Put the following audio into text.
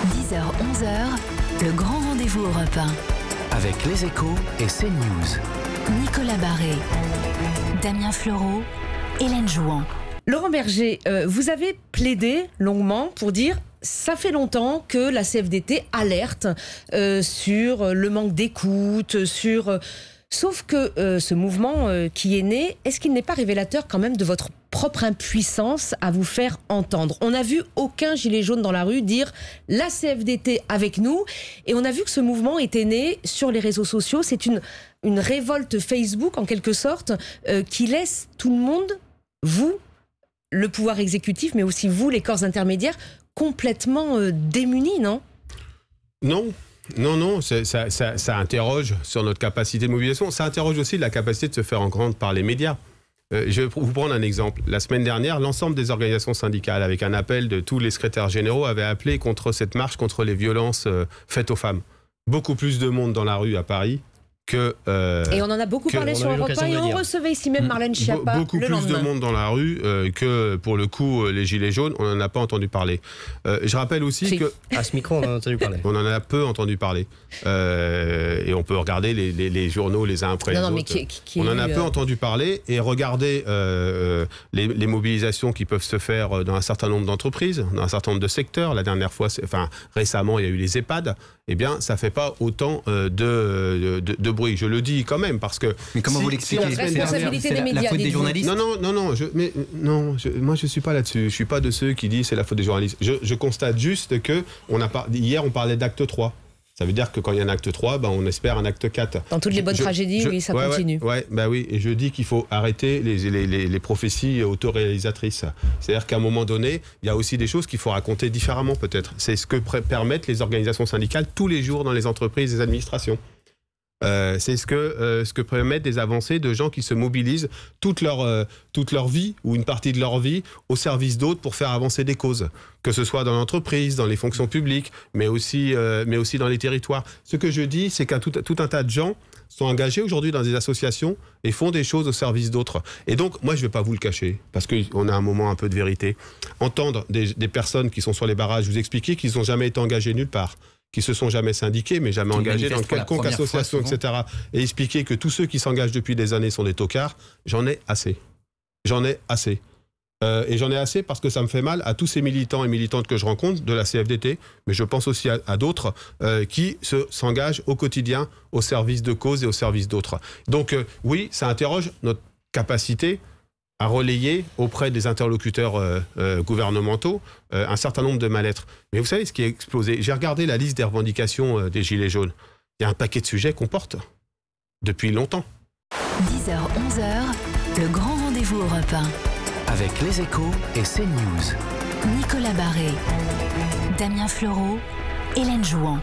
10h-11h, le grand rendez-vous Europe 1. Avec Les Échos et CNews. Nicolas Barré, Damien Fleureau, Hélène Jouan. Laurent Berger, vous avez plaidé longuement pour dire ça fait longtemps que la CFDT alerte sur le manque d'écoute, sauf que ce mouvement qui est né, est-ce qu'il n'est pas révélateur quand même de votre propre impuissance à vous faire entendre? On n'a vu aucun gilet jaune dans la rue dire la CFDT avec nous, et on a vu que ce mouvement était né sur les réseaux sociaux. C'est une révolte Facebook en quelque sorte qui laisse tout le monde, vous, le pouvoir exécutif, mais aussi vous, les corps intermédiaires, complètement démunis, non? Non, ça interroge sur notre capacité de mobilisation. Ça interroge aussi la capacité de se faire entendre par les médias. Je vais vous prendre un exemple. La semaine dernière, l'ensemble des organisations syndicales, avec un appel de tous les secrétaires généraux, avaient appelé contre cette marche contre les violences faites aux femmes. Beaucoup plus de monde dans la rue à Paris. Et on en a beaucoup parlé sur Europe 1 et on recevait ici même Marlène Schiappa beaucoup le plus lendemain. de monde dans la rue que pour le coup les gilets jaunes, on n'en a pas entendu parler. Je rappelle aussi que à ce micro on en a entendu parler. On en a peu entendu parler et on peut regarder les journaux les uns après les autres. Mais on en a peu entendu parler et regarder les mobilisations qui peuvent se faire dans un certain nombre d'entreprises, dans un certain nombre de secteurs. La dernière fois, récemment, il y a eu les EHPAD. Eh bien, ça fait pas autant de bruit. Je le dis quand même parce que. Mais comment vous l'expliquez? La responsabilité des médias, la faute des journalistes. Non, moi je suis pas là-dessus. Je suis pas de ceux qui disent c'est la faute des journalistes. Je constate juste que hier on parlait d'acte 3. Ça veut dire que quand il y a un acte 3, on espère un acte 4. Dans toutes les bonnes tragédies, oui, ça continue. Oui, et je dis qu'il faut arrêter les prophéties autoréalisatrices. C'est-à-dire qu'à un moment donné, il y a aussi des choses qu'il faut raconter différemment peut-être. C'est ce que permettent les organisations syndicales tous les jours dans les entreprises et les administrations. C'est ce que permettent des avancées de gens qui se mobilisent toute leur vie ou une partie de leur vie au service d'autres pour faire avancer des causes, que ce soit dans l'entreprise, dans les fonctions publiques, mais aussi dans les territoires. Ce que je dis, c'est qu'un tout un tas de gens sont engagés aujourd'hui dans des associations et font des choses au service d'autres. Et donc, moi, je ne vais pas vous le cacher, parce qu'on a un moment un peu de vérité. Entendre des personnes qui sont sur les barrages vous expliquer qu'ils n'ont jamais été engagés nulle part, qui se sont jamais syndiqués, mais jamais engagés dans quelconque association, etc. Et expliquer que tous ceux qui s'engagent depuis des années sont des tocards, j'en ai assez. J'en ai assez. Et j'en ai assez parce que ça me fait mal à tous ces militants et militantes que je rencontre de la CFDT, mais je pense aussi à d'autres qui s'engagent au quotidien au service de causes et au service d'autres. Donc oui, ça interroge notre capacité à relayer auprès des interlocuteurs gouvernementaux un certain nombre de mal-être. Mais vous savez ce qui a explosé? J'ai regardé la liste des revendications des Gilets jaunes. Il y a un paquet de sujets qu'on porte depuis longtemps. 10h-11h, le grand rendez-vous Europe 1. Avec Les Échos et CNews. Nicolas Barré, Damien Fleureau, Hélène Jouan.